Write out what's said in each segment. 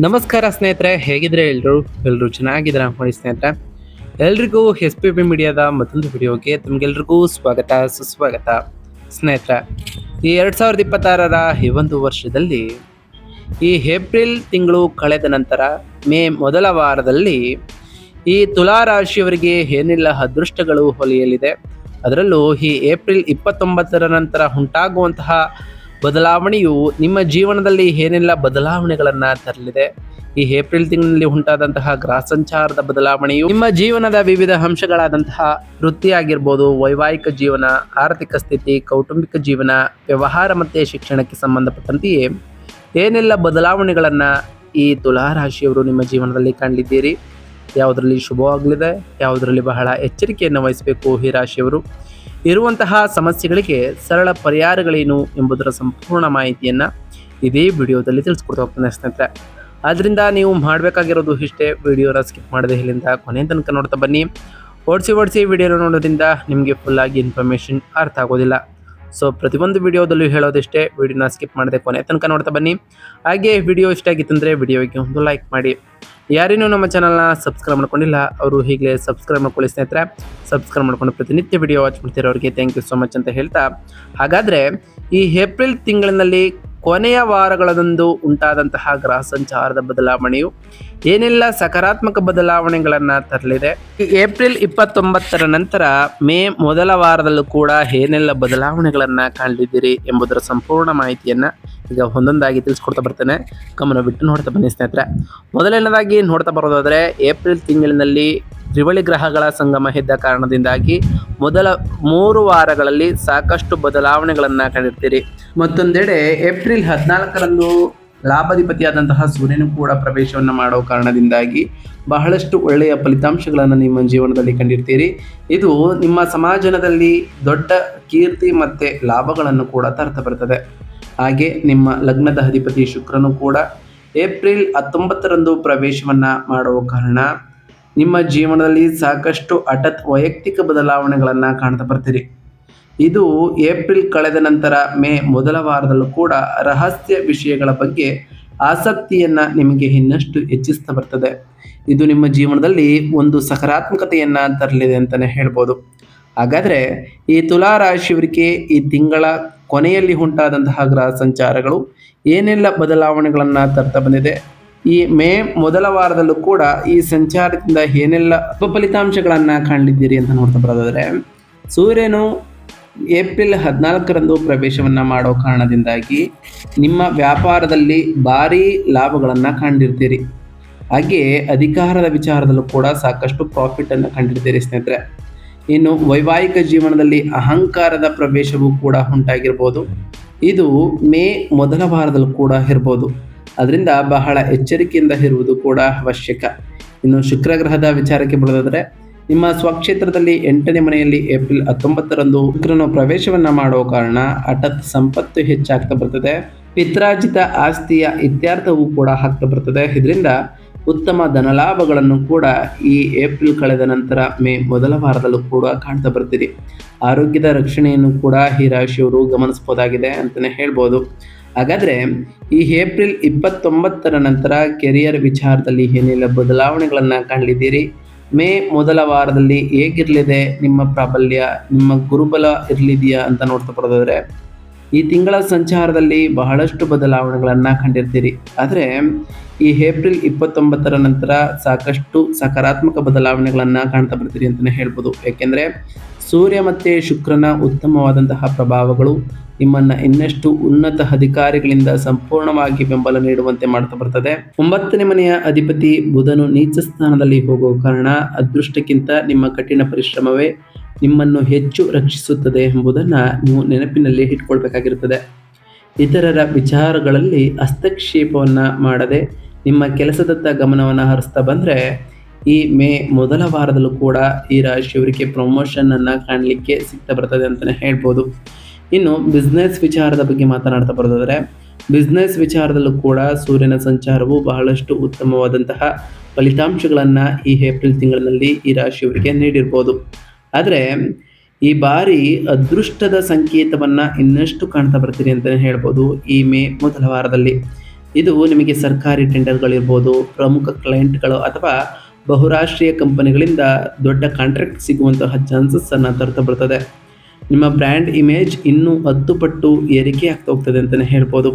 ನಮಸ್ಕಾರ ಸ್ನೇಹಿತರೆ, ಹೇಗಿದ್ರೆ ಎಲ್ರು ಚೆನ್ನಾಗಿದ್ರ ಮಾಡಿ ಸ್ನೇಹಿತರೆ. ಎಲ್ರಿಗೂ ಎಸ್ ಪಿ ಬಿ ಮೀಡಿಯಾದ ಮತ್ತೊಂದು ವಿಡಿಯೋಗೆ ತಮ್ಗೆಲ್ರಿಗೂ ಸ್ವಾಗತ ಸುಸ್ವಾಗತ. ಸ್ನೇಹಿತರೆ, ಈ 2026ರ ಈ ಒಂದು ವರ್ಷದಲ್ಲಿ ಈ ಏಪ್ರಿಲ್ ತಿಂಗಳು ಕಳೆದ ನಂತರ ಮೇ ಮೊದಲ ವಾರದಲ್ಲಿ ಈ ತುಲಾ ರಾಶಿಯವರಿಗೆ ಏನೆಲ್ಲ ಅದೃಷ್ಟಗಳು ಹೊಲಿಯಲಿದೆ, ಅದರಲ್ಲೂ ಈ ಏಪ್ರಿಲ್ 29ರ ನಂತರ ಉಂಟಾಗುವಂತಹ ಬದಲಾವಣೆಯು ನಿಮ್ಮ ಜೀವನದಲ್ಲಿ ಏನೆಲ್ಲ ಬದಲಾವಣೆಗಳನ್ನು ತರಲಿದೆ. ಈ ಏಪ್ರಿಲ್ ತಿಂಗಳಲ್ಲಿ ಉಂಟಾದಂತಹ ಗ್ರಹ ಸಂಚಾರದ ಬದಲಾವಣೆಯು ನಿಮ್ಮ ಜೀವನದ ವಿವಿಧ ಅಂಶಗಳಾದಂತಹ ವೃತ್ತಿ ಆಗಿರ್ಬೋದು, ವೈವಾಹಿಕ ಜೀವನ, ಆರ್ಥಿಕ ಸ್ಥಿತಿ, ಕೌಟುಂಬಿಕ ಜೀವನ, ವ್ಯವಹಾರ ಮತ್ತು ಶಿಕ್ಷಣಕ್ಕೆ ಸಂಬಂಧಪಟ್ಟಂತೆಯೇ ಏನೆಲ್ಲ ಬದಲಾವಣೆಗಳನ್ನು ಈ ತುಲಾ ರಾಶಿಯವರು ನಿಮ್ಮ ಜೀವನದಲ್ಲಿ ಕಾಣಲಿದ್ದೀರಿ, ಯಾವುದರಲ್ಲಿ ಶುಭವಾಗಲಿದೆ, ಯಾವುದರಲ್ಲಿ ಬಹಳ ಎಚ್ಚರಿಕೆಯನ್ನು ವಹಿಸಬೇಕು, ಈ ರಾಶಿಯವರು ಇರುವಂತಹ ಸಮಸ್ಯೆಗಳಿಗೆ ಸರಳ ಪರಿಹಾರಗಳೇನು ಎಂಬುದರ ಸಂಪೂರ್ಣ ಮಾಹಿತಿಯನ್ನು ಇದೇ ವಿಡಿಯೋದಲ್ಲಿ ತಿಳಿಸ್ಕೊಡ್ತಾ ಹೋಗ್ತಾನೆ ಸ್ನೇಹಿತರೆ. ಆದ್ದರಿಂದ ನೀವು ಮಾಡಬೇಕಾಗಿರೋದು ಇಷ್ಟೇ, ವಿಡಿಯೋನ ಸ್ಕಿಪ್ ಮಾಡದೆ ಇಲ್ಲಿಂದ ಕೊನೆ ತನಕ ನೋಡ್ತಾ ಬನ್ನಿ. ಓಡಿಸಿ ವಿಡಿಯೋನ ನೋಡೋದ್ರಿಂದ ನಿಮಗೆ ಫುಲ್ಲಾಗಿ ಇನ್ಫಾರ್ಮೇಷನ್ ಅರ್ಥ ಆಗೋದಿಲ್ಲ. ಸೊ ಪ್ರತಿಯೊಂದು ವಿಡಿಯೋದಲ್ಲೂ ಹೇಳೋದಿಷ್ಟೇ, ವಿಡಿಯೋನ ಸ್ಕಿಪ್ ಮಾಡದೆ ಕೊನೆ ತನಕ ನೋಡ್ತಾ ಬನ್ನಿ. ಹಾಗೆ ವಿಡಿಯೋ ಇಷ್ಟ ಆಗಿತ್ತಂದರೆ ವಿಡಿಯೋಗೆ ಒಂದು ಲೈಕ್ ಮಾಡಿ. ಯಾರೇನೂ ನಮ್ಮ ಚಾನಲ್ನ ಸಬ್ಸ್ಕ್ರೈಬ್ ಮಾಡ್ಕೊಂಡಿಲ್ಲ ಅವರು ಈಗಲೇ ಸಬ್ಸ್ಕ್ರೈಬ್ ಮಾಡ್ಕೊಳ್ಳಿ ಸ್ನೇಹಿತರೆ. ಸಬ್ಸ್ಕ್ರೈಬ್ ಮಾಡ್ಕೊಂಡು ಪ್ರತಿನಿತ್ಯ ವಿಡಿಯೋ ವಾಚ್ ಮಾಡ್ತಿರೋರಿಗೆ ಥ್ಯಾಂಕ್ ಯು ಸೊ ಮಚ್ ಅಂತ ಹೇಳ್ತಾ, ಹಾಗಾದರೆ ಈ ಏಪ್ರಿಲ್ ತಿಂಗಳಿನಲ್ಲಿ ಕೊನೆಯ ವಾರಗಳದಂದು ಉಂಟಾದಂತಹ ಗ್ರಹ ಸಂಚಾರದ ಬದಲಾವಣೆಯು ಏನೆಲ್ಲ ಸಕಾರಾತ್ಮಕ ಬದಲಾವಣೆಗಳನ್ನು ತರಲಿದೆ, ಈ ಏಪ್ರಿಲ್ 29ರ ನಂತರ ಮೇ ಮೊದಲ ವಾರದಲ್ಲೂ ಕೂಡ ಏನೆಲ್ಲ ಬದಲಾವಣೆಗಳನ್ನು ಕಾಣಲಿದ್ದೀರಿ ಎಂಬುದರ ಸಂಪೂರ್ಣ ಮಾಹಿತಿಯನ್ನು ಈಗ ಒಂದೊಂದಾಗಿ ತಿಳಿಸ್ಕೊಡ್ತಾ ಬರ್ತೇನೆ. ಗಮನ ಬಿಟ್ಟು ನೋಡ್ತಾ ಬನ್ನಿ ಸ್ನೇಹಿತರೆ. ಮೊದಲನೇದಾಗಿ ನೋಡ್ತಾ ಬರೋದಾದರೆ, ಏಪ್ರಿಲ್ ತಿಂಗಳಿನಲ್ಲಿ ತ್ರಿವಳಿ ಗ್ರಹಗಳ ಸಂಗಮ ಇದ್ದ ಕಾರಣದಿಂದಾಗಿ ಮೊದಲ 3 ವಾರಗಳಲ್ಲಿ ಸಾಕಷ್ಟು ಬದಲಾವಣೆಗಳನ್ನು ಕಂಡಿರ್ತೀರಿ. ಮತ್ತೊಂದೆಡೆ ಏಪ್ರಿಲ್ 14ರಂದು ಲಾಭಾಧಿಪತಿಯಾದಂತಹ ಸೂರ್ಯನು ಕೂಡ ಪ್ರವೇಶವನ್ನು ಮಾಡೋ ಕಾರಣದಿಂದಾಗಿ ಬಹಳಷ್ಟು ಒಳ್ಳೆಯ ಫಲಿತಾಂಶಗಳನ್ನು ನಿಮ್ಮ ಜೀವನದಲ್ಲಿ ಕಂಡಿರ್ತೀರಿ. ಇದು ನಿಮ್ಮ ಸಮಾಜದಲ್ಲಿ ದೊಡ್ಡ ಕೀರ್ತಿ ಮತ್ತು ಲಾಭಗಳನ್ನು ಕೂಡ ತರ್ತಾ ಬರ್ತದೆ. ಹಾಗೆ ನಿಮ್ಮ ಲಗ್ನದ ಅಧಿಪತಿ ಶುಕ್ರನು ಕೂಡ ಏಪ್ರಿಲ್ 19ರಂದು ಪ್ರವೇಶವನ್ನು ಮಾಡುವ ಕಾರಣ ನಿಮ್ಮ ಜೀವನದಲ್ಲಿ ಸಾಕಷ್ಟು ವೈಯಕ್ತಿಕ ಬದಲಾವಣೆಗಳನ್ನು ಕಾಣ್ತಾ ಬರ್ತೀರಿ. ಇದು ಏಪ್ರಿಲ್ ಕಳೆದ ನಂತರ ಮೇ ಮೊದಲ ವಾರದಲ್ಲೂ ಕೂಡ ರಹಸ್ಯ ವಿಷಯಗಳ ಬಗ್ಗೆ ಆಸಕ್ತಿಯನ್ನು ನಿಮಗೆ ಇನ್ನಷ್ಟು ಹೆಚ್ಚಿಸ್ತಾ ಬರ್ತದೆ. ಇದು ನಿಮ್ಮ ಜೀವನದಲ್ಲಿ ಒಂದು ಸಕಾರಾತ್ಮಕತೆಯನ್ನು ತರಲಿದೆ ಅಂತಲೇ ಹೇಳ್ಬೋದು. ಹಾಗಾದರೆ ಈ ತುಲಾ ರಾಶಿಯವರಿಗೆ ಈ ತಿಂಗಳ ಕೊನೆಯಲ್ಲಿ ಉಂಟಾದಂತಹ ಗ್ರಹ ಸಂಚಾರಗಳು ಏನೆಲ್ಲ ಬದಲಾವಣೆಗಳನ್ನು ತರ್ತಾ ಬಂದಿದೆ, ಈ ಮೇ ಮೊದಲ ವಾರದಲ್ಲೂ ಕೂಡ ಈ ಸಂಚಾರದಿಂದ ಏನೆಲ್ಲ ಫಲಿತಾಂಶಗಳನ್ನು ಕಾಣಲಿದ್ದೀರಿ ಅಂತ ನೋಡ್ತಾ ಬರೋದಾದರೆ, ಸೂರ್ಯನು ಏಪ್ರಿಲ್ 14ರಂದು ಪ್ರವೇಶವನ್ನು ಮಾಡೋ ಕಾರಣದಿಂದಾಗಿ ನಿಮ್ಮ ವ್ಯಾಪಾರದಲ್ಲಿ ಭಾರೀ ಲಾಭಗಳನ್ನು ಕಂಡಿರ್ತೀರಿ. ಹಾಗೆ ಅಧಿಕಾರದ ವಿಚಾರದಲ್ಲೂ ಕೂಡ ಸಾಕಷ್ಟು ಪ್ರಾಫಿಟನ್ನು ಕಂಡಿರ್ತೀರಿ ಸ್ನೇಹಿತರೆ. ಇನ್ನು ವೈವಾಹಿಕ ಜೀವನದಲ್ಲಿ ಅಹಂಕಾರದ ಪ್ರವೇಶವೂ ಕೂಡ ಉಂಟಾಗಿರ್ಬೋದು. ಇದು ಮೇ ಮೊದಲ ವಾರದಲ್ಲೂ ಕೂಡ ಇರ್ಬೋದು. ಅದರಿಂದ ಬಹಳ ಎಚ್ಚರಿಕೆಯಿಂದ ಇರುವುದು ಕೂಡ ಅವಶ್ಯಕ. ಇನ್ನು ಶುಕ್ರ ಗ್ರಹದ ವಿಚಾರಕ್ಕೆ ಬರೋದಾದರೆ, ನಿಮ್ಮ ಸ್ವಕ್ಷೇತ್ರದಲ್ಲಿ 8ನೇ ಮನೆಯಲ್ಲಿ ಏಪ್ರಿಲ್ 19ರಂದು ಶುಕ್ರನು ಪ್ರವೇಶವನ್ನು ಮಾಡೋ ಕಾರಣ ಹಠಾತ್ ಸಂಪತ್ತು ಹೆಚ್ಚಾಗ್ತಾ ಬರ್ತದೆ. ಪಿತ್ರಾರ್ಜಿತ ಆಸ್ತಿಯ ಇತ್ಯರ್ಥವೂ ಕೂಡ ಆಗ್ತಾ ಬರ್ತದೆ. ಇದರಿಂದ ಉತ್ತಮ ಧನಲಾಭಗಳನ್ನು ಕೂಡ ಈ ಏಪ್ರಿಲ್ ಕಳೆದ ನಂತರ ಮೇ ಮೊದಲ ವಾರದಲ್ಲೂ ಕೂಡ ಕಾಣ್ತಾ ಬರ್ತೀರಿ. ಆರೋಗ್ಯದ ರಕ್ಷಣೆಯನ್ನು ಕೂಡ ಈ ರಾಶಿಯವರು ಗಮನಿಸ್ಬೋದಾಗಿದೆ ಅಂತಲೇ ಹೇಳ್ಬೋದು. ಹಾಗಾದರೆ ಈ ಏಪ್ರಿಲ್ 29ರ ನಂತರ ಕೆರಿಯರ್ ವಿಚಾರದಲ್ಲಿ ಏನೆಲ್ಲ ಬದಲಾವಣೆಗಳನ್ನು ಕಾಣಲಿದ್ದೀರಿ, ಮೇ ಮೊದಲ ವಾರದಲ್ಲಿ ಹೇಗಿರಲಿದೆ ನಿಮ್ಮ ಪ್ರಾಬಲ್ಯ, ನಿಮ್ಮ ಗುರುಬಲ ಇರಲಿದೆಯಾ ಅಂತ ನೋಡ್ತಾ ಬರೋದಾದರೆ, ಈ ತಿಂಗಳ ಸಂಚಾರದಲ್ಲಿ ಬಹಳಷ್ಟು ಬದಲಾವಣೆಗಳನ್ನು ಕಂಡಿರ್ತೀರಿ. ಆದರೆ ಈ ಏಪ್ರಿಲ್ 29ರ ನಂತರ ಸಾಕಷ್ಟು ಸಕಾರಾತ್ಮಕ ಬದಲಾವಣೆಗಳನ್ನು ಕಾಣ್ತಾ ಬರ್ತೀರಿ ಅಂತಲೇ ಹೇಳ್ಬೋದು. ಏಕೆಂದರೆ ಸೂರ್ಯ ಮತ್ತು ಶುಕ್ರನ ಉತ್ತಮವಾದಂತಹ ಪ್ರಭಾವಗಳು ನಿಮ್ಮನ್ನು ಇನ್ನಷ್ಟು ಉನ್ನತ ಅಧಿಕಾರಿಗಳಿಂದ ಸಂಪೂರ್ಣವಾಗಿ ಬೆಂಬಲ ನೀಡುವಂತೆ ಮಾಡ್ತಾ ಬರ್ತದೆ. 9ನೇ ಮನೆಯ ಅಧಿಪತಿ ಬುಧನು ನೀಚ ಸ್ಥಾನದಲ್ಲಿ ಹೋಗುವ ಕಾರಣ ಅದೃಷ್ಟಕ್ಕಿಂತ ನಿಮ್ಮ ಕಠಿಣ ಪರಿಶ್ರಮವೇ ನಿಮ್ಮನ್ನು ಹೆಚ್ಚು ರಕ್ಷಿಸುತ್ತದೆ ಎಂಬುದನ್ನು ನೀವು ನೆನಪಿನಲ್ಲಿ ಇಟ್ಕೊಳ್ಬೇಕಾಗಿರುತ್ತದೆ. ಇತರರ ವಿಚಾರಗಳಲ್ಲಿ ಹಸ್ತಕ್ಷೇಪವನ್ನು ಮಾಡದೆ ನಿಮ್ಮ ಕೆಲಸದತ್ತ ಗಮನವನ್ನು ಹರಿಸ್ತಾ ಬಂದರೆ ಈ ಮೇ ಮೊದಲ ವಾರದಲ್ಲೂ ಕೂಡ ಈ ರಾಶಿಯವರಿಗೆ ಪ್ರಮೋಷನನ್ನು ಕಾಣಲಿಕ್ಕೆ ಸಿಗ್ತಾ ಬರ್ತದೆ ಅಂತಲೇ ಹೇಳ್ಬೋದು. ಇನ್ನು ಬಿಸ್ನೆಸ್ ವಿಚಾರದ ಬಗ್ಗೆ ಮಾತನಾಡ್ತಾ ಬರೋದಾದರೆ, ಬಿಸ್ನೆಸ್ ವಿಚಾರದಲ್ಲೂ ಕೂಡ ಸೂರ್ಯನ ಸಂಚಾರವು ಬಹಳಷ್ಟು ಉತ್ತಮವಾದಂತಹ ಫಲಿತಾಂಶಗಳನ್ನು ಈ ಏಪ್ರಿಲ್ ತಿಂಗಳಿನಲ್ಲಿ ಈ ರಾಶಿಯವರಿಗೆ ನೀಡಿರ್ಬೋದು. ಆದರೆ ಈ ಬಾರಿ ಅದೃಷ್ಟದ ಸಂಕೇತವನ್ನು ಇನ್ನಷ್ಟು ಕಾಣ್ತಾ ಬರ್ತೀರಿ ಅಂತಲೇ ಹೇಳ್ಬೋದು ಈ ಮೇ ಮೊದಲ ವಾರದಲ್ಲಿ. ಇದು ನಿಮಗೆ ಸರ್ಕಾರಿ ಟೆಂಡರ್ಗಳಿರ್ಬೋದು, ಪ್ರಮುಖ ಕ್ಲೈಂಟ್ಗಳು ಅಥವಾ ಬಹುರಾಷ್ಟ್ರೀಯ ಕಂಪನಿಗಳಿಂದ ದೊಡ್ಡ ಕಾಂಟ್ರಾಕ್ಟ್ ಸಿಗುವಂತಹ ಚಾನ್ಸಸ್ಸನ್ನು ತರ್ತಾ ಬರ್ತದೆ. ನಿಮ್ಮ ಬ್ರ್ಯಾಂಡ್ ಇಮೇಜ್ ಇನ್ನೂ 10 ಪಟ್ಟು ಏರಿಕೆ ಆಗ್ತಾ ಹೋಗ್ತದೆ ಅಂತಲೇ ಹೇಳ್ಬೋದು.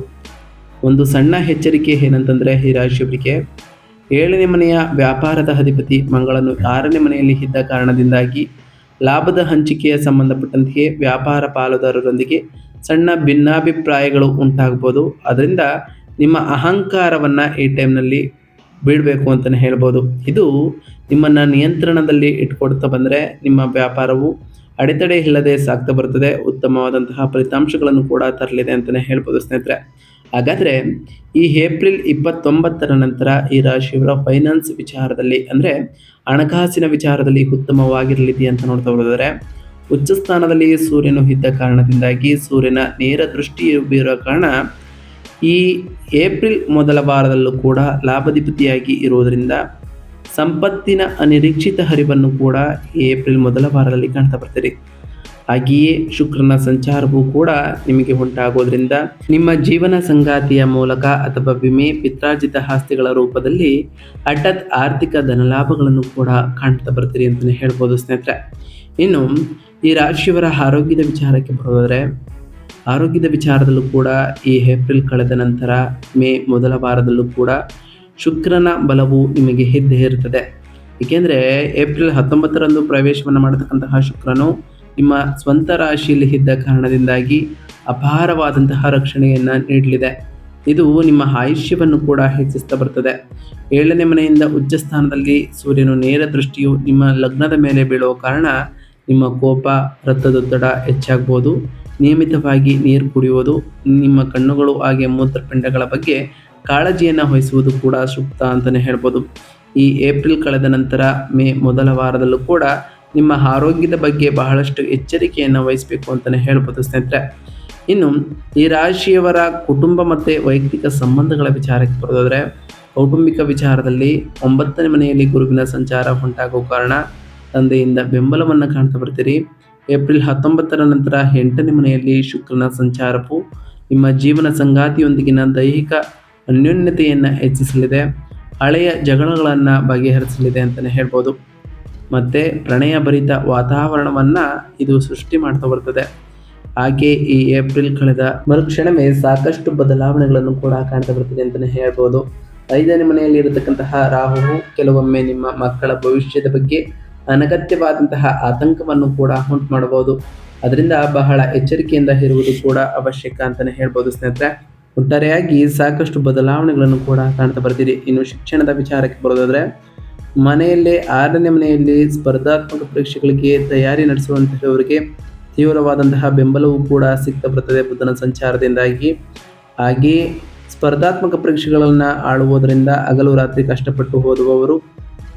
ಒಂದು ಸಣ್ಣ ಎಚ್ಚರಿಕೆ ಏನಂತಂದರೆ, ಈ ರಾಶಿಯವರಿಗೆ 7ನೇ ಮನೆಯ ವ್ಯಾಪಾರದ ಅಧಿಪತಿ ಮಂಗಳನು 6ನೇ ಮನೆಯಲ್ಲಿ ಇದ್ದ ಕಾರಣದಿಂದಾಗಿ ಲಾಭದ ಹಂಚಿಕೆಯ ಸಂಬಂಧಪಟ್ಟಂತೆಯೇ ವ್ಯಾಪಾರ ಪಾಲುದಾರರೊಂದಿಗೆ ಸಣ್ಣ ಭಿನ್ನಾಭಿಪ್ರಾಯಗಳು ಉಂಟಾಗ್ಬೋದು. ಅದರಿಂದ ನಿಮ್ಮ ಅಹಂಕಾರವನ್ನು ಈ ಟೈಮ್ನಲ್ಲಿ ಬಿಡಬೇಕು ಅಂತಲೇ ಹೇಳ್ಬೋದು. ಇದು ನಿಮ್ಮನ್ನು ನಿಯಂತ್ರಣದಲ್ಲಿ ಇಟ್ಕೊಡ್ತಾ ಬಂದರೆ ನಿಮ್ಮ ವ್ಯಾಪಾರವು ಅಡೆತಡೆ ಇಲ್ಲದೆ ಸಾಗ್ತಾ ಬರ್ತದೆ. ಉತ್ತಮವಾದಂತಹ ಫಲಿತಾಂಶಗಳನ್ನು ಕೂಡ ತರಲಿದೆ ಅಂತಲೇ ಹೇಳ್ಬೋದು ಸ್ನೇಹಿತರೆ. ಹಾಗಾದರೆ ಈ ಏಪ್ರಿಲ್ 29ರ ನಂತರ ಈ ರಾಶಿಯವರ ಫೈನಾನ್ಸ್ ವಿಚಾರದಲ್ಲಿ ಅಂದರೆ ಹಣಕಾಸಿನ ವಿಚಾರದಲ್ಲಿ ಉತ್ತಮವಾಗಿರಲಿದೆ ಅಂತ ನೋಡ್ತಾ ಹೋದರೆ, ಉಚ್ಚ ಸ್ಥಾನದಲ್ಲಿ ಸೂರ್ಯನು ಇದ್ದ ಕಾರಣದಿಂದಾಗಿ ಸೂರ್ಯನ ನೇರ ದೃಷ್ಟಿ ಬೀರೋ ಕಾರಣ ಈ ಏಪ್ರಿಲ್ ಮೊದಲ ವಾರದಲ್ಲೂ ಕೂಡ ಲಾಭಾಧಿಪತಿಯಾಗಿ ಇರುವುದರಿಂದ ಸಂಪತ್ತಿನ ಅನಿರೀಕ್ಷಿತ ಹರಿವನ್ನು ಕೂಡ ಏಪ್ರಿಲ್ ಮೊದಲ ವಾರದಲ್ಲಿ ಕಾಣ್ತಾ ಬರ್ತೀರಿ. ಹಾಗೆಯೇ ಶುಕ್ರನ ಸಂಚಾರವೂ ಕೂಡ ನಿಮಗೆ ಉಂಟಾಗೋದ್ರಿಂದ ನಿಮ್ಮ ಜೀವನ ಸಂಗಾತಿಯ ಮೂಲಕ ಅಥವಾ ವಿಮೆ ಪಿತ್ರಾರ್ಜಿತ ಆಸ್ತಿಗಳ ರೂಪದಲ್ಲಿ ಹಠಾತ್ ಆರ್ಥಿಕ ಧನಲಾಭಗಳನ್ನು ಕೂಡ ಕಾಣ್ತಾ ಬರ್ತೀರಿ ಅಂತಲೇ ಹೇಳ್ಬೋದು ಸ್ನೇಹಿತರೆ. ಇನ್ನು ಈ ರಾಶಿಯವರ ಆರೋಗ್ಯದ ವಿಚಾರಕ್ಕೆ ಬರೋದಾದರೆ, ಆರೋಗ್ಯದ ವಿಚಾರದಲ್ಲೂ ಕೂಡ ಈ ಏಪ್ರಿಲ್ ಕಳೆದ ನಂತರ ಮೇ ಮೊದಲ ವಾರದಲ್ಲೂ ಕೂಡ ಶುಕ್ರನ ಬಲವು ನಿಮಗೆ ಇದ್ದೇ ಇರುತ್ತದೆ. ಏಕೆಂದರೆ ಏಪ್ರಿಲ್ 19ರಂದು ಪ್ರವೇಶವನ್ನು ಮಾಡತಕ್ಕಂತಹ ಶುಕ್ರನು ನಿಮ್ಮ ಸ್ವಂತ ರಾಶಿಯಲ್ಲಿ ಇದ್ದ ಕಾರಣದಿಂದಾಗಿ ಅಪಾರವಾದಂತಹ ರಕ್ಷಣೆಯನ್ನು ನೀಡಲಿದೆ. ಇದು ನಿಮ್ಮ ಆಯುಷ್ಯವನ್ನು ಕೂಡ ಹೆಚ್ಚಿಸ್ತಾ ಬರ್ತದೆ. 7ನೇ ಮನೆಯಿಂದ ಉಚ್ಚ ಸ್ಥಾನದಲ್ಲಿ ಸೂರ್ಯನು ನೇರ ದೃಷ್ಟಿಯು ನಿಮ್ಮ ಲಗ್ನದ ಮೇಲೆ ಬೀಳುವ ಕಾರಣ ನಿಮ್ಮ ಕೋಪ, ರಕ್ತದೊತ್ತಡ ಹೆಚ್ಚಾಗ್ಬೋದು. ನಿಯಮಿತವಾಗಿ ನೀರು ಕುಡಿಯುವುದು, ನಿಮ್ಮ ಕಣ್ಣುಗಳು ಹಾಗೆ ಮೂತ್ರಪಿಂಡಗಳ ಬಗ್ಗೆ ಕಾಳಜಿಯನ್ನು ವಹಿಸುವುದು ಕೂಡ ಸೂಕ್ತ ಅಂತಲೇ ಹೇಳ್ಬೋದು. ಈ ಏಪ್ರಿಲ್ ಕಳೆದ ನಂತರ ಮೇ ಮೊದಲ ವಾರದಲ್ಲೂ ಕೂಡ ನಿಮ್ಮ ಆರೋಗ್ಯದ ಬಗ್ಗೆ ಬಹಳಷ್ಟು ಎಚ್ಚರಿಕೆಯನ್ನು ವಹಿಸಬೇಕು ಅಂತಲೇ ಹೇಳ್ಬೋದು ಸ್ನೇಹಿತರೆ. ಇನ್ನು ಈ ರಾಶಿಯವರ ಕುಟುಂಬ ಮತ್ತು ವೈಯಕ್ತಿಕ ಸಂಬಂಧಗಳ ವಿಚಾರಕ್ಕೆ ಬರೋದಾದರೆ, ಕೌಟುಂಬಿಕ ವಿಚಾರದಲ್ಲಿ 9ನೇ ಮನೆಯಲ್ಲಿ ಗುರುವಿನ ಸಂಚಾರ ಉಂಟಾಗುವ ಕಾರಣ ತಂದೆಯಿಂದ ಬೆಂಬಲವನ್ನು ಕಾಣ್ತಾ ಬರ್ತೀರಿ. ಏಪ್ರಿಲ್ 19ರ ನಂತರ 8ನೇ ಮನೆಯಲ್ಲಿ ಶುಕ್ರನ ಸಂಚಾರವು ನಿಮ್ಮ ಜೀವನ ಸಂಗಾತಿಯೊಂದಿಗಿನ ದೈಹಿಕ ಅನ್ಯೋನ್ಯತೆಯನ್ನು ಹೆಚ್ಚಿಸಲಿದೆ. ಹಳೆಯ ಜಗಳಗಳನ್ನು ಬಗೆಹರಿಸಲಿದೆ ಅಂತಲೇ ಹೇಳ್ಬೋದು. ಮತ್ತು ಪ್ರಣಯ ಭರಿತ ವಾತಾವರಣವನ್ನು ಇದು ಸೃಷ್ಟಿ ಮಾಡ್ತಾ ಬರ್ತದೆ. ಹಾಗೆ ಈ ಏಪ್ರಿಲ್ ಕಳೆದ ಮರುಕ್ಷಣವೇ ಸಾಕಷ್ಟು ಬದಲಾವಣೆಗಳನ್ನು ಕೂಡ ಕಾಣ್ತಾ ಬರ್ತಿದೆ ಅಂತಲೇ ಹೇಳ್ಬೋದು. 5ನೇ ಮನೆಯಲ್ಲಿ ಇರತಕ್ಕಂತಹ ರಾಹುವು ಕೆಲವೊಮ್ಮೆ ನಿಮ್ಮ ಮಕ್ಕಳ ಭವಿಷ್ಯದ ಬಗ್ಗೆ ಅನಗತ್ಯವಾದಂತಹ ಆತಂಕವನ್ನು ಕೂಡ ಉಂಟು ಮಾಡಬಹುದು. ಅದರಿಂದ ಬಹಳ ಎಚ್ಚರಿಕೆಯಿಂದ ಇರುವುದು ಕೂಡ ಅವಶ್ಯಕ ಅಂತಲೇ ಹೇಳ್ಬೋದು ಸ್ನೇಹಿತರೆ. ಒಟ್ಟಾರೆಯಾಗಿ ಸಾಕಷ್ಟು ಬದಲಾವಣೆಗಳನ್ನು ಕೂಡ ಕಾಣ್ತಾ ಬರ್ತೀರಿ. ಇನ್ನು ಶಿಕ್ಷಣದ ವಿಚಾರಕ್ಕೆ ಬರೋದಾದರೆ, ಮನೆಯಲ್ಲೇ 6ನೇ ಮನೆಯಲ್ಲಿ ಸ್ಪರ್ಧಾತ್ಮಕ ಪರೀಕ್ಷೆಗಳಿಗೆ ತಯಾರಿ ನಡೆಸುವಂತಹವರಿಗೆ ತೀವ್ರವಾದಂತಹ ಬೆಂಬಲವೂ ಕೂಡ ಸಿಗ್ತಾ ಬರ್ತದೆ ಬುಧನ ಸಂಚಾರದಿಂದಾಗಿ. ಹಾಗೆಯೇ ಸ್ಪರ್ಧಾತ್ಮಕ ಪರೀಕ್ಷೆಗಳನ್ನು ಆಳುವುದರಿಂದ ಹಗಲು ರಾತ್ರಿ ಕಷ್ಟಪಟ್ಟು ಓದುವವರು,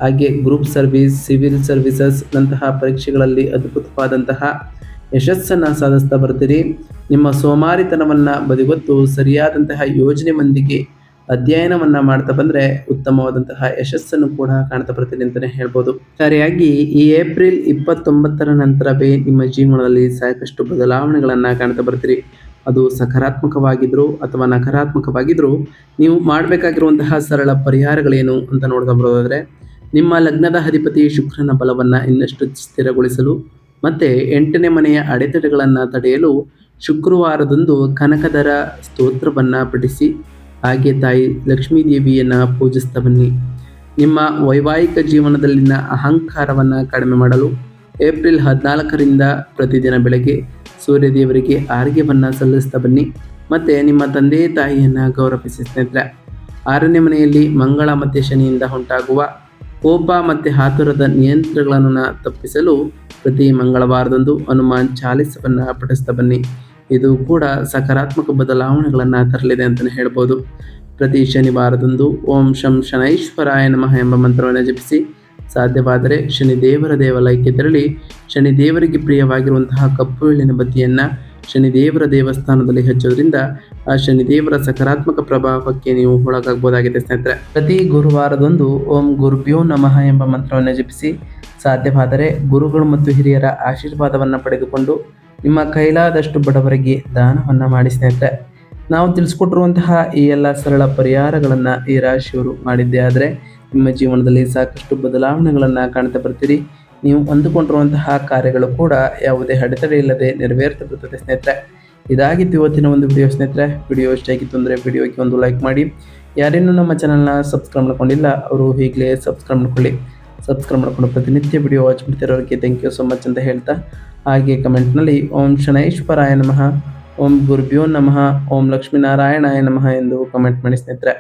ಹಾಗೆ ಗ್ರೂಪ್ ಸರ್ವಿಸ್, ಸಿವಿಲ್ ಸರ್ವಿಸಸ್ ನಂತಹ ಪರೀಕ್ಷೆಗಳಲ್ಲಿ ಅದ್ಭುತವಾದಂತಹ ಯಶಸ್ಸನ್ನು ಸಾಧಿಸ್ತಾ ಬರ್ತೀರಿ. ನಿಮ್ಮ ಸೋಮಾರಿತನವನ್ನು ಬದಿಗೊತ್ತು ಸರಿಯಾದಂತಹ ಯೋಜನೆ ಮಂದಿಗೆ ಅಧ್ಯಯನವನ್ನು ಮಾಡ್ತಾ ಬಂದರೆ ಉತ್ತಮವಾದಂತಹ ಯಶಸ್ಸನ್ನು ಕೂಡ ಕಾಣ್ತಾ ಬರ್ತೀರಿ ಅಂತಲೇ ಹೇಳ್ಬೋದು. ಸರಿಯಾಗಿ ಈ ಏಪ್ರಿಲ್ 29ರ ನಂತರವೇ ನಿಮ್ಮ ಜೀವನದಲ್ಲಿ ಸಾಕಷ್ಟು ಬದಲಾವಣೆಗಳನ್ನು ಕಾಣ್ತಾ ಬರ್ತೀರಿ. ಅದು ಸಕಾರಾತ್ಮಕವಾಗಿದ್ದರೂ ಅಥವಾ ನಕಾರಾತ್ಮಕವಾಗಿದ್ದರೂ ನೀವು ಮಾಡಬೇಕಾಗಿರುವಂತಹ ಸರಳ ಪರಿಹಾರಗಳೇನು ಅಂತ ನೋಡ್ತಾ ಬರೋದಾದರೆ, ನಿಮ್ಮ ಲಗ್ನದ ಅಧಿಪತಿ ಶುಕ್ರನ ಬಲವನ್ನು ಇನ್ನಷ್ಟು ಸ್ಥಿರಗೊಳಿಸಲು ಮತ್ತು 8ನೇ ಮನೆಯ ಅಡೆತಡೆಗಳನ್ನು ತಡೆಯಲು ಶುಕ್ರವಾರದಂದು ಕನಕದರ ಸ್ತೋತ್ರವನ್ನು ಪಠಿಸಿ, ಹಾಗೆ ತಾಯಿ ಲಕ್ಷ್ಮೀ ದೇವಿಯನ್ನು ಪೂಜಿಸ್ತಾ ಬನ್ನಿ. ನಿಮ್ಮ ವೈವಾಹಿಕ ಜೀವನದಲ್ಲಿನ ಅಹಂಕಾರವನ್ನು ಕಡಿಮೆ ಮಾಡಲು ಏಪ್ರಿಲ್ 14ರಿಂದ ಪ್ರತಿದಿನ ಬೆಳಗ್ಗೆ ಸೂರ್ಯದೇವರಿಗೆ ಆರ್ಘ್ಯವನ್ನು ಸಲ್ಲಿಸ್ತಾ ಬನ್ನಿ ಮತ್ತು ನಿಮ್ಮ ತಂದೆ ತಾಯಿಯನ್ನು ಗೌರವಿಸಿ ಸ್ನೇಹಿತರೆ. 6ನೇ ಮನೆಯಲ್ಲಿ ಮಂಗಳ ಮತ್ತು ಶನಿಯಿಂದ ಉಂಟಾಗುವ ಕೋಪ ಮತ್ತು ಆತುರದ ನಿಯಂತ್ರಣಗಳನ್ನು ತಪ್ಪಿಸಲು ಪ್ರತಿ ಮಂಗಳವಾರದಂದು ಹನುಮಾನ್ ಚಾಲಿಸವನ್ನು ಪಠಿಸ್ತಾ ಬನ್ನಿ. ಇದು ಕೂಡ ಸಕಾರಾತ್ಮಕ ಬದಲಾವಣೆಗಳನ್ನು ತರಲಿದೆ ಅಂತಲೇ ಹೇಳ್ಬೋದು. ಪ್ರತಿ ಶನಿವಾರದಂದು ಓಂ ಶಂ ಶನೈಶ್ವರಾಯ ನಮಃ ಎಂಬ ಮಂತ್ರವನ್ನು ಜಪಿಸಿ, ಸಾಧ್ಯವಾದರೆ ಶನಿದೇವರ ದೇವಾಲಯಕ್ಕೆ ತೆರಳಿ ಶನಿದೇವರಿಗೆ ಪ್ರಿಯವಾಗಿರುವಂತಹ ಕಪ್ಪು ಎಳ್ಳಿನ ಬತ್ತಿಯನ್ನು ಶನಿದೇವರ ದೇವಸ್ಥಾನದಲ್ಲಿ ಹಚ್ಚೋದ್ರಿಂದ ಆ ಶನಿದೇವರ ಸಕಾರಾತ್ಮಕ ಪ್ರಭಾವಕ್ಕೆ ನೀವು ಒಳಗಾಗಬಹುದಾಗಿದೆ ಸ್ನೇಹಿತರೆ. ಪ್ರತಿ ಗುರುವಾರದಂದು ಓಂ ಗುರುಭ್ಯೋ ನಮಃ ಎಂಬ ಮಂತ್ರವನ್ನು ಜಪಿಸಿ, ಸಾಧ್ಯವಾದರೆ ಗುರುಗಳು ಮತ್ತು ಹಿರಿಯರ ಆಶೀರ್ವಾದವನ್ನು ಪಡೆದುಕೊಂಡು ನಿಮ್ಮ ಕೈಲಾದಷ್ಟು ಬಡವರಿಗೆ ದಾನವನ್ನು ಮಾಡಿ ಸ್ನೇಹಿತರೆ. ನಾವು ತಿಳಿಸ್ಕೊಟ್ಟಿರುವಂತಹ ಈ ಎಲ್ಲ ಸರಳ ಪರಿಹಾರಗಳನ್ನು ಈ ರಾಶಿಯವರು ಮಾಡಿದ್ದೇ ಆದರೆ ನಿಮ್ಮ ಜೀವನದಲ್ಲಿ ಸಾಕಷ್ಟು ಬದಲಾವಣೆಗಳನ್ನು ಕಾಣ್ತಾ ಬರ್ತೀರಿ. ನೀವು ಅಂದುಕೊಂಡಿರುವಂತಹ ಕಾರ್ಯಗಳು ಕೂಡ ಯಾವುದೇ ಅಡೆತಡೆ ಇಲ್ಲದೆ ನೆರವೇರ್ತಾ ಬರ್ತದೆ ಸ್ನೇಹಿತರೆ. ಇದಾಗಿತ್ತು ಇವತ್ತಿನ ಒಂದು ವಿಡಿಯೋ ಸ್ನೇಹಿತರೆ. ವಿಡಿಯೋ ಇಷ್ಟ ಆಗಿತ್ತು ಅಂದರೆ ವಿಡಿಯೋಗೆ ಒಂದು ಲೈಕ್ ಮಾಡಿ. ಯಾರೇನೂ ನಮ್ಮ ಚಾನಲ್ನ ಸಬ್ಸ್ಕ್ರೈಬ್ ಮಾಡ್ಕೊಂಡಿಲ್ಲ ಅವರು ಈಗಲೇ ಸಬ್ಸ್ಕ್ರೈಬ್ ಮಾಡ್ಕೊಳ್ಳಿ. ಸಬ್ಸ್ಕ್ರೈಬ್ ಮಾಡ್ಕೊಂಡು ಪ್ರತಿನಿತ್ಯ ವಿಡಿಯೋ ವಾಚ್ ಮಾಡ್ತಿರೋರಿಗೆ ಥ್ಯಾಂಕ್ ಯು ಸೊ ಮಚ್ ಅಂತ ಹೇಳ್ತಾ, ಹಾಗೆ ಕಮೆಂಟ್ನಲ್ಲಿ ಓಂ ಶನೈಶ್ವರಾಯ ನಮಃ, ಓಂ ಗುರುಭ್ಯೋ ನಮಃ, ಓಂ ಲಕ್ಷ್ಮೀನಾರಾಯಣಾಯ ನಮಃ ಎಂದು ಕಮೆಂಟ್ ಮಾಡಿ ಸ್ನೇಹಿತರೆ.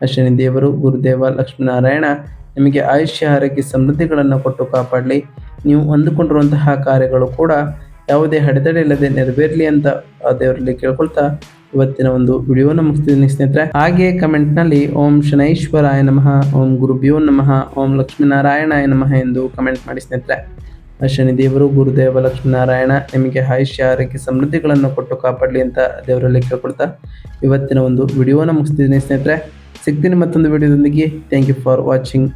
ಅಶ್ವಿನಿ ದೇವರು ಗುರುದೇವ ಲಕ್ಷ್ಮೀನಾರಾಯಣ ನಿಮಗೆ ಆಯುಷ್ಯ ಆರೋಗ್ಯ ಸಮೃದ್ಧಿಗಳನ್ನು ಕೊಟ್ಟು ಕಾಪಾಡಲಿ. ನೀವು ಅಂದುಕೊಂಡಿರುವಂತಹ ಕಾರ್ಯಗಳು ಕೂಡ ಯಾವುದೇ ಅಡೆತಡೆ ಇಲ್ಲದೆ ನೆರವೇರಲಿ ಅಂತ ಆ ದೇವರಲ್ಲಿ ಕೇಳ್ಕೊಳ್ತಾ ಇವತ್ತಿನ ಒಂದು ವಿಡಿಯೋನ ಮುಗಿಸ್ತಿದ್ದೀನಿ ಸ್ನೇಹಿತರೆ. ಹಾಗೆ ಕಮೆಂಟ್ನಲ್ಲಿ ಓಂ ಶನೈಶ್ವರಾಯ ನಮಃ, ಓಂ ಗುರುಭ್ಯೋ ನಮಃ, ಓಂ ಲಕ್ಷ್ಮೀನಾರಾಯಣಾಯ ನಮಃ ಎಂದು ಕಮೆಂಟ್ ಮಾಡಿ ಸ್ನೇಹಿತರೆ. ಶನಿ ದೇವರು ಗುರುದೇವ ಲಕ್ಷ್ಮೀನಾರಾಯಣ ನಿಮಗೆ ಆಯುಷ್ಯ ಆರೋಗ್ಯ ಸಮೃದ್ಧಿಗಳನ್ನು ಕೊಟ್ಟು ಕಾಪಾಡಲಿ ಅಂತ ದೇವರಲ್ಲಿ ಕೇಳ್ಕೊಳ್ತಾ ಇವತ್ತಿನ ಒಂದು ವಿಡಿಯೋನ ಮುಗಿಸ್ತಿದ್ದೀನಿ ಸ್ನೇಹಿತರೆ. ಸಿಗ್ತೀನಿ ಮತ್ತೊಂದು ವಿಡಿಯೋದೊಂದಿಗೆ. Thank you for watching.